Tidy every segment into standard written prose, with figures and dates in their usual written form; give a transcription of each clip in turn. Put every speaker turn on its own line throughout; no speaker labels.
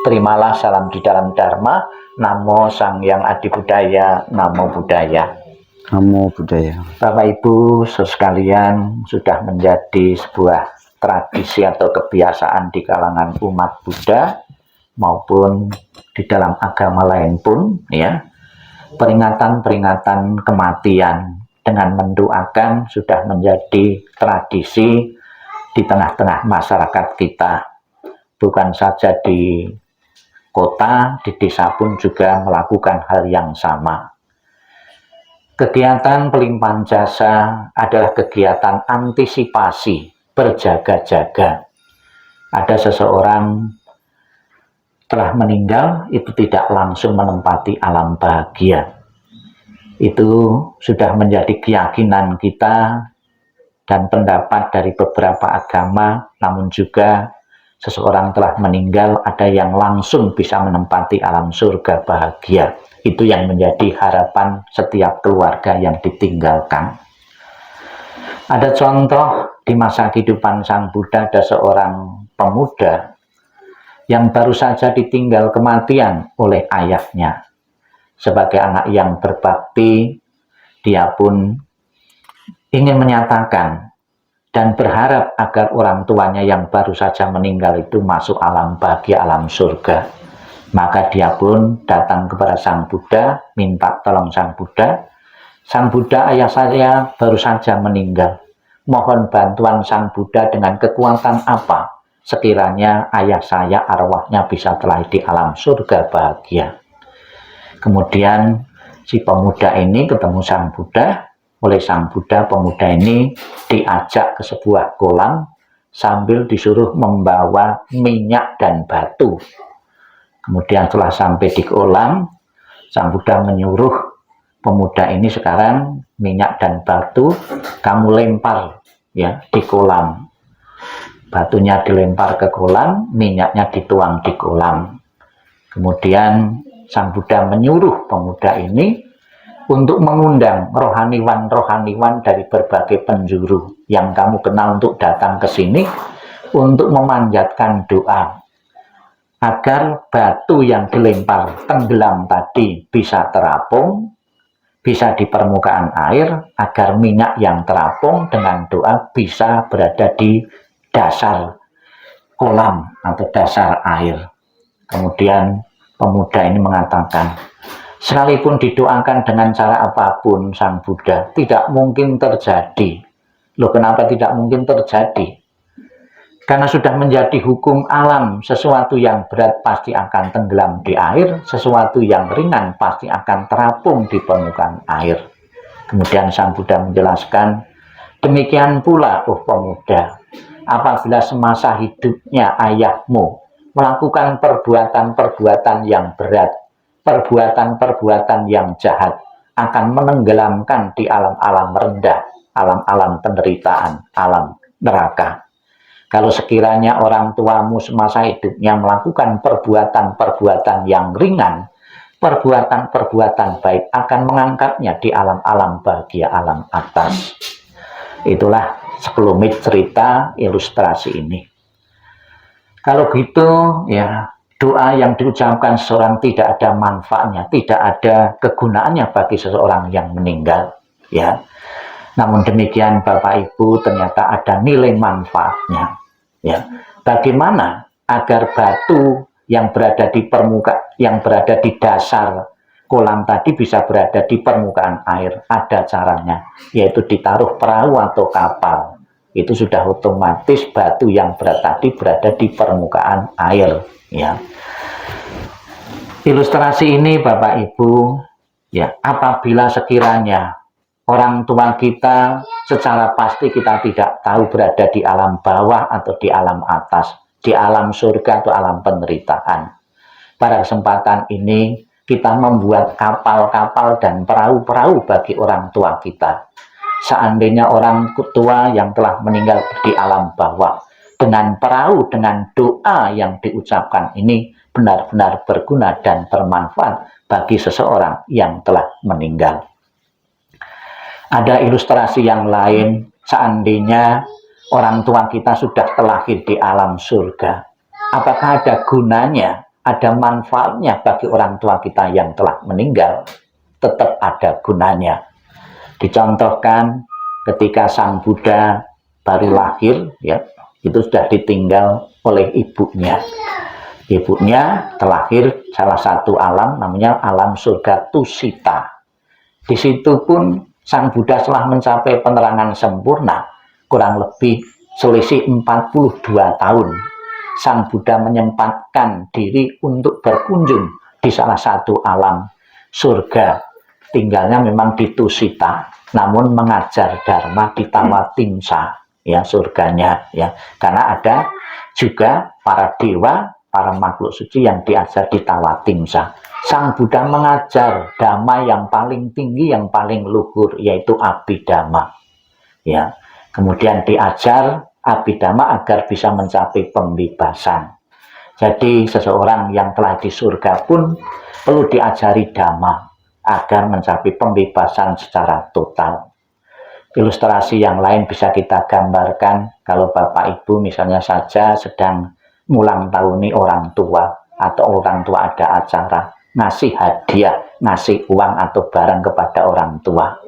Terimalah salam di dalam Dharma. Namo Sang Hyang Adi Budaya, Namo Buddhaya.
Namo Buddhaya.
Bapak Ibu sekalian, sudah menjadi sebuah tradisi atau kebiasaan di kalangan umat Buddha maupun di dalam agama lain pun, ya, peringatan-peringatan kematian dengan mendoakan sudah menjadi tradisi di tengah-tengah masyarakat kita. Bukan saja di kota, di desa pun juga melakukan hal yang sama. Kegiatan pelimpahan jasa adalah kegiatan antisipasi, berjaga-jaga. Ada seseorang telah meninggal, itu tidak langsung menempati alam bahagia. Itu sudah menjadi keyakinan kita dan pendapat dari beberapa agama, namun juga seseorang telah meninggal, ada yang langsung bisa menempati alam surga bahagia. Itu yang menjadi harapan setiap keluarga yang ditinggalkan. Ada contoh di masa kehidupan Sang Buddha, ada seorang pemuda yang baru saja ditinggal kematian oleh ayahnya. Sebagai anak yang berbakti, dia pun ingin menyatakan dan berharap agar orang tuanya yang baru saja meninggal itu masuk alam bahagia, alam surga. Maka dia pun datang kepada Sang Buddha, minta tolong Sang Buddha. Sang Buddha, ayah saya baru saja meninggal. Mohon bantuan Sang Buddha dengan kekuatan apa? Sekiranya ayah saya arwahnya bisa terlahir di alam surga bahagia. Kemudian si pemuda ini ketemu Sang Buddha. Oleh Sang Buddha, pemuda ini diajak ke sebuah kolam sambil disuruh membawa minyak dan batu. Kemudian setelah sampai di kolam, Sang Buddha menyuruh pemuda ini, sekarang minyak dan batu kamu lempar ya di kolam. Batunya dilempar ke kolam, minyaknya dituang di kolam. Kemudian Sang Buddha menyuruh pemuda ini untuk mengundang rohaniwan-rohaniwan dari berbagai penjuru yang kamu kenal untuk datang ke sini untuk memanjatkan doa agar batu yang dilempar tenggelam tadi bisa terapung, bisa di permukaan air, agar minyak yang terapung dengan doa bisa berada di dasar kolam atau dasar air. Kemudian pemuda ini mengatakan, sekalipun didoakan dengan cara apapun Sang Buddha, tidak mungkin terjadi. Loh, kenapa tidak mungkin terjadi? Karena sudah menjadi hukum alam, sesuatu yang berat pasti akan tenggelam di air, sesuatu yang ringan pasti akan terapung di permukaan air. Kemudian Sang Buddha menjelaskan, demikian pula, oh pemuda, apabila semasa hidupnya ayahmu melakukan perbuatan-perbuatan yang berat, perbuatan-perbuatan yang jahat, akan menenggelamkan di alam-alam rendah, alam-alam penderitaan, alam neraka. Kalau sekiranya orang tuamu semasa hidupnya melakukan perbuatan-perbuatan yang ringan, perbuatan-perbuatan baik akan mengangkatnya di alam-alam bahagia, alam atas. Itulah sekelumit cerita ilustrasi ini. Kalau gitu, ya, doa yang diucapkan seseorang tidak ada manfaatnya, tidak ada kegunaannya bagi seseorang yang meninggal, ya. Namun demikian Bapak Ibu, ternyata ada nilai manfaatnya, ya. Bagaimana agar batu yang berada di permukaan, yang berada di dasar kolam tadi bisa berada di permukaan air? Ada caranya, yaitu ditaruh perahu atau kapal. Itu sudah otomatis batu yang berat tadi berada di permukaan air, ya. Ilustrasi ini Bapak Ibu, ya, apabila sekiranya orang tua kita secara pasti kita tidak tahu berada di alam bawah atau di alam atas, di alam surga atau alam penderitaan. Pada kesempatan ini kita membuat kapal-kapal dan perahu-perahu bagi orang tua kita. Seandainya orang tua yang telah meninggal di alam bawah, dengan perahu, dengan doa yang diucapkan ini benar-benar berguna dan bermanfaat bagi seseorang yang telah meninggal. Ada ilustrasi yang lain, seandainya orang tua kita sudah terlahir di alam surga, apakah ada gunanya ada manfaatnya bagi orang tua kita yang telah meninggal, tetap ada gunanya. Dicontohkan ketika Sang Buddha baru lahir, ya, itu sudah ditinggal oleh ibunya. Ibunya terlahir salah satu alam, namanya alam surga Tusita. Di situ pun Sang Buddha telah mencapai penerangan sempurna, kurang lebih selisih 42 tahun. Sang Buddha menyempatkan diri untuk berkunjung di salah satu alam surga. Tinggalnya memang di Tusita, namun mengajar dharma di Tawatimsa, ya, surganya, ya. Karena ada juga para dewa, para makhluk suci yang diajar di Tawatimsa. Sang Buddha mengajar dhamma yang paling tinggi, yang paling luhur, yaitu Abhidhamma, ya. Kemudian diajar Abhidhamma agar bisa mencapai pembebasan. Jadi seseorang yang telah di surga pun perlu diajari dhamma agar mencapai pembebasan secara total. Ilustrasi yang lain bisa kita gambarkan kalau Bapak Ibu misalnya saja sedang ngulang tahuni orang tua, atau orang tua ada acara, ngasih hadiah, ngasih uang atau barang kepada orang tua.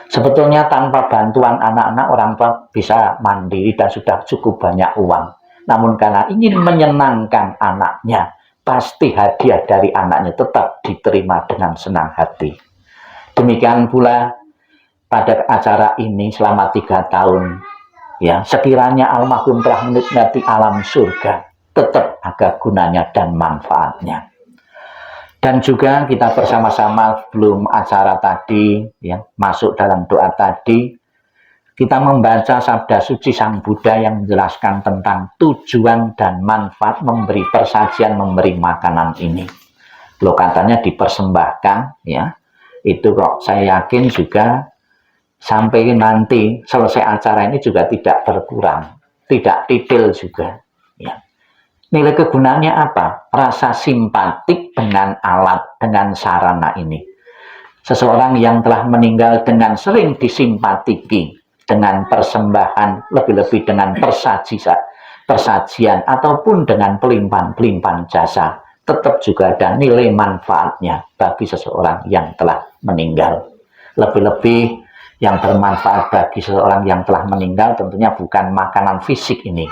Sebetulnya tanpa bantuan anak-anak, orang tua bisa mandiri dan sudah cukup banyak uang. Namun karena ingin menyenangkan anaknya, pasti hadiah dari anaknya tetap diterima dengan senang hati. Demikian pula pada acara ini selama 3 tahun, ya, sekiranya almarhum telah menikmati alam surga, tetap ada gunanya dan manfaatnya. Dan juga kita bersama-sama sebelum acara tadi, ya, masuk dalam doa tadi, kita membaca sabda suci Sang Buddha yang menjelaskan tentang tujuan dan manfaat memberi persajian, memberi makanan ini. Loh, katanya dipersembahkan, ya. Itu kok saya yakin juga sampai nanti selesai acara ini juga tidak berkurang, tidak titil juga, ya. Nilai kegunaannya apa? Rasa simpatik dengan alat, dengan sarana ini. Seseorang yang telah meninggal dengan sering disimpatiki dengan persembahan, lebih-lebih dengan persajian ataupun dengan pelimpahan-pelimpahan jasa, tetap juga ada nilai manfaatnya bagi seseorang yang telah meninggal. Lebih-lebih yang bermanfaat bagi seseorang yang telah meninggal tentunya bukan makanan fisik ini,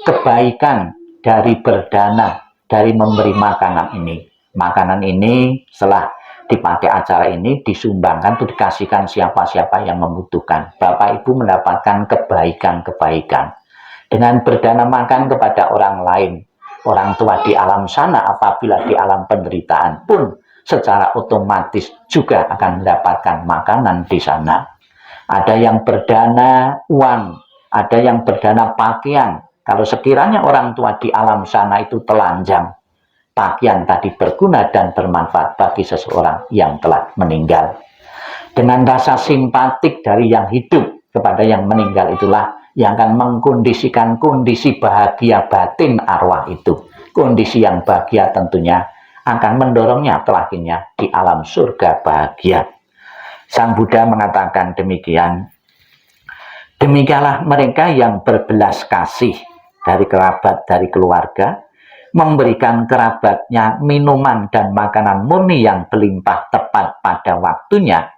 kebaikan dari berdana, dari memberi makanan ini. Makanan ini setelah dipakai acara ini disumbangkan, itu dikasihkan siapa-siapa yang membutuhkan. Bapak Ibu mendapatkan kebaikan-kebaikan dengan berdana makan kepada orang lain. Orang tua di alam sana apabila di alam penderitaan pun secara otomatis juga akan mendapatkan makanan di sana. Ada yang berdana uang, ada yang berdana pakaian. Kalau sekiranya orang tua di alam sana itu telanjang, pakaian tadi berguna dan bermanfaat bagi seseorang yang telah meninggal. Dengan rasa simpatik dari yang hidup kepada yang meninggal itulah yang akan mengkondisikan kondisi bahagia batin arwah itu. Kondisi yang bahagia tentunya akan mendorongnya terakhirnya di alam surga bahagia. Sang Buddha mengatakan demikian. Demikianlah mereka yang berbelas kasih dari kerabat, dari keluarga, memberikan kerabatnya minuman dan makanan murni yang berlimpah tepat pada waktunya.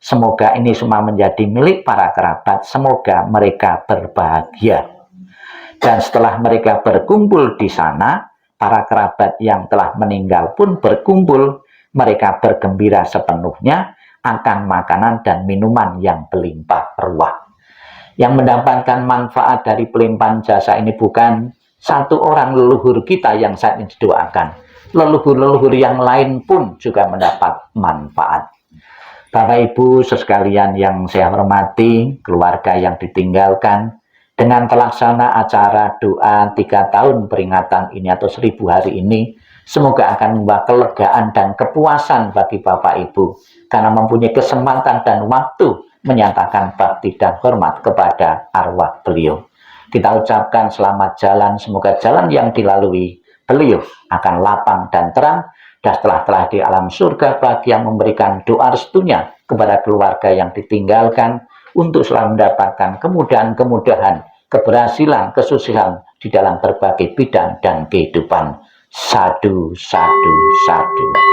Semoga ini semua menjadi milik para kerabat, semoga mereka berbahagia. Dan setelah mereka berkumpul di sana, para kerabat yang telah meninggal pun berkumpul, mereka bergembira sepenuhnya akan makanan dan minuman yang berlimpah ruah. Yang mendapatkan manfaat dari pelimpahan jasa ini bukan satu orang leluhur kita yang saat ini didoakan. Leluhur-leluhur yang lain pun juga mendapat manfaat. Bapak Ibu sekalian yang saya hormati, keluarga yang ditinggalkan, dengan terlaksana acara doa 3 tahun peringatan ini atau 1000 hari ini, semoga akan membawa kelegaan dan kepuasan bagi Bapak Ibu, karena mempunyai kesempatan dan waktu menyatakan bakti dan hormat kepada arwah beliau. Kita ucapkan selamat jalan, semoga jalan yang dilalui beliau akan lapang dan terang, dan setelah di alam surga bahagia memberikan doa restunya kepada keluarga yang ditinggalkan untuk selalu mendapatkan kemudahan-kemudahan, keberhasilan, kesuksesan di dalam berbagai bidang dan kehidupan. Sadu, sadu, sadu.